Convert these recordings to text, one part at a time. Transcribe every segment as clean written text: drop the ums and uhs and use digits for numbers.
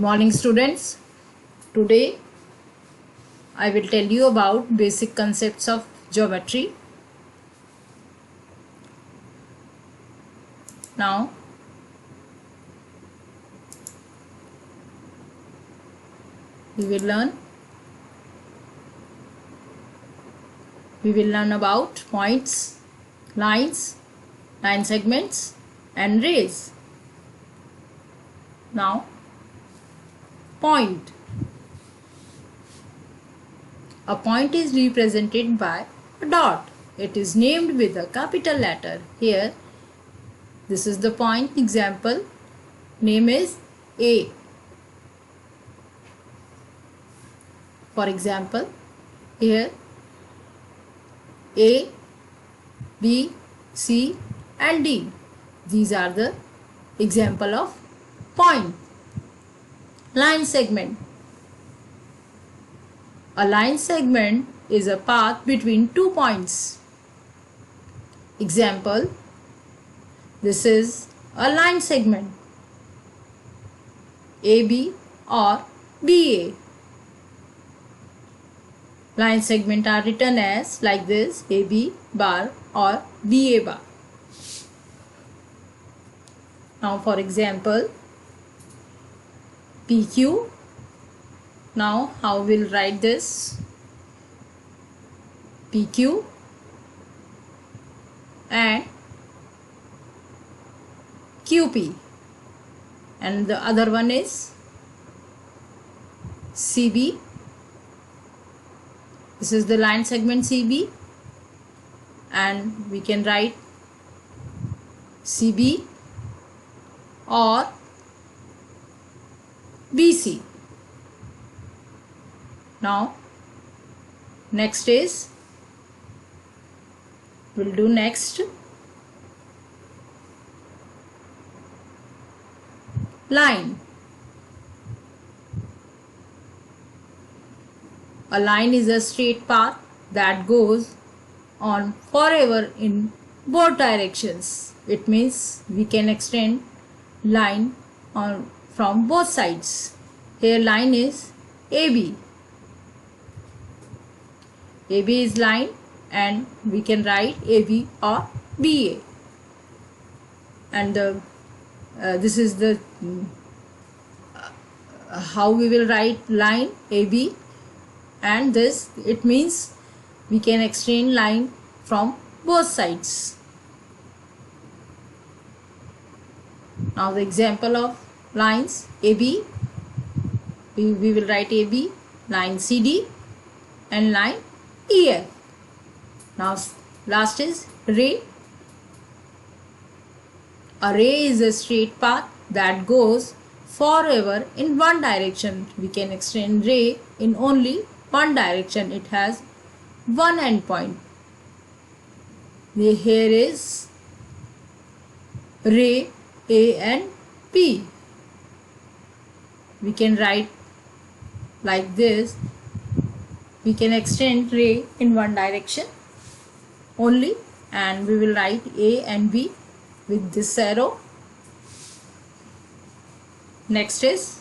morning, students. Today I will tell you about basic concepts of geometry. Now we will learn about points, lines, line segments and rays. Now, point. A point is represented by a dot. It is named with a capital letter. Here, this is the point. Example, name is A. For example, here A, B, C and D. These are the example of point. Line segment. A line segment is a path between 2 points. Example, this is a line segment, AB or BA. Line segment are written as like this, AB bar or BA bar. Now for example, PQ. Now how we'll write this? PQ and QP, and the other one is CB. This is the line segment CB, and we can write CB or BC. Now next is, we'll do next line. A line is a straight path that goes on forever in both directions. It means we can extend line on from both sides. Here line is AB. AB is line, and we can write AB or BA. And this is the how we will write line AB, and this it means we can extend line from both sides. Now the example of lines AB, we will write AB, line CD and line EF. Now last is ray. A ray is a straight path that goes forever in one direction. We can extend ray in only one direction. It has one end point. Here is ray A and P. We can write like this. We can extend ray in one direction only, and we will write A and B with this arrow. Next is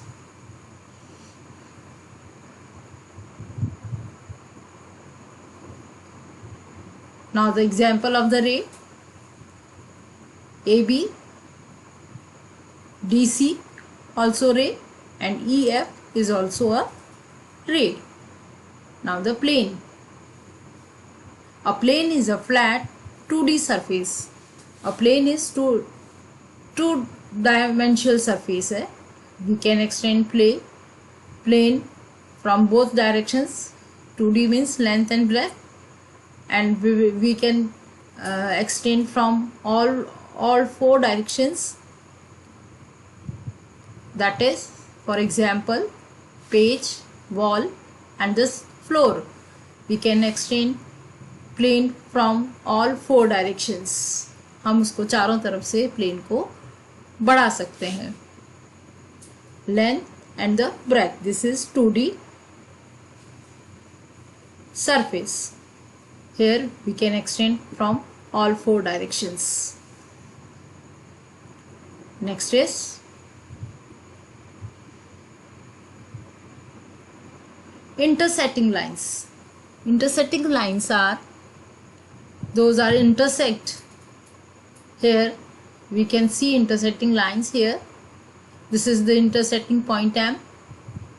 now the example of the ray. AB, DC also ray, and EF is also a ray. Now the plane. A plane is a flat 2D surface. A plane is two-dimensional surface. We can extend plane from both directions. 2D means length and breadth, and we can extend from all four directions. That is, for example, page, wall and this floor. We can extend plane from all four directions. हम उसको चारों तरफ से plane को बढ़ा सकते हैं. Length and the breadth. This is 2D surface. Here we can extend from all four directions. Next is intersecting lines. Intersecting lines are, those are intersect. Here we can see intersecting lines here. This is the intersecting point M.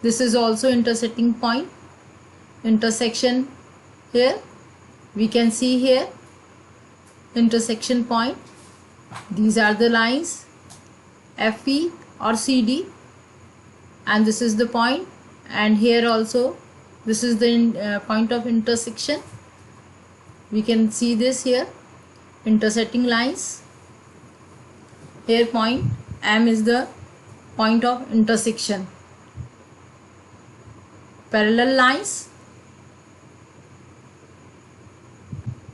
This is also intersecting point. Intersection here. We can see here intersection point. These are the lines FE or CD, and this is the point, and here also this is the point of intersection. We can see this here, intersecting lines. Here point M is the point of intersection. Parallel lines,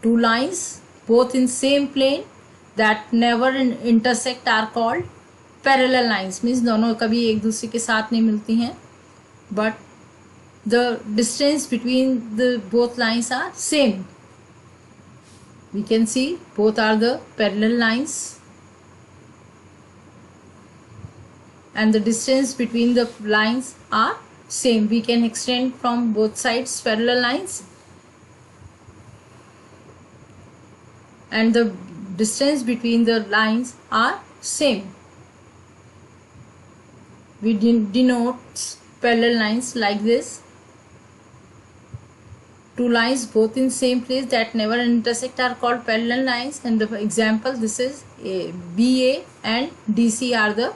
two lines both in same plane that never intersect are called parallel lines. Means दोनों कभी एक दूसरे के साथ नहीं मिलती हैं, but the distance between the both lines are same. We can see both are the parallel lines, and the distance between the lines are same. We can extend from both sides parallel lines, and the distance between the lines are same. We denote parallel lines like this. Two lines both in same place that never intersect are called parallel lines, and the example, this is BA and DC are the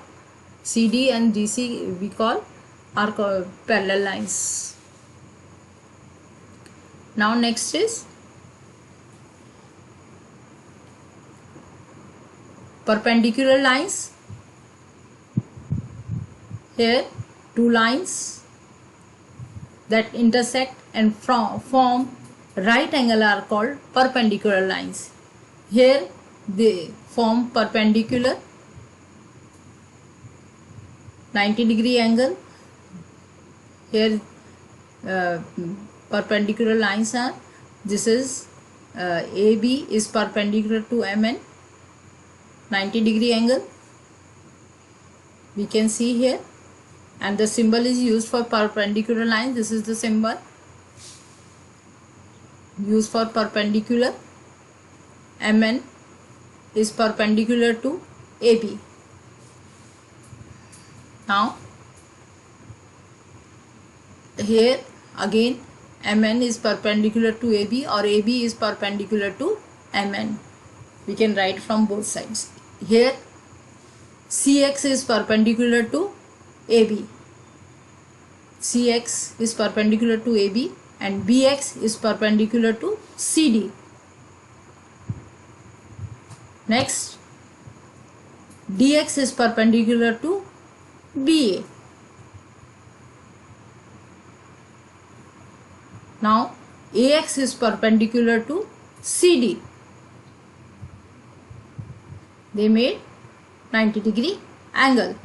CD and DC we call are called parallel lines. Now next is perpendicular lines. Here two lines that intersect and form right angle are called perpendicular lines. Here they form perpendicular 90-degree angle. Here perpendicular lines are, this is AB is perpendicular to MN, 90-degree angle we can see here, and the symbol is used for perpendicular lines. This is the symbol used for perpendicular. MN is perpendicular to AB. Now here again MN is perpendicular to AB or AB is perpendicular to MN. We can write from both sides. Here CX is perpendicular to AB. CX is perpendicular to AB and BX is perpendicular to CD. Next, DX is perpendicular to BA. Now AX is perpendicular to CD. They made 90-degree angle.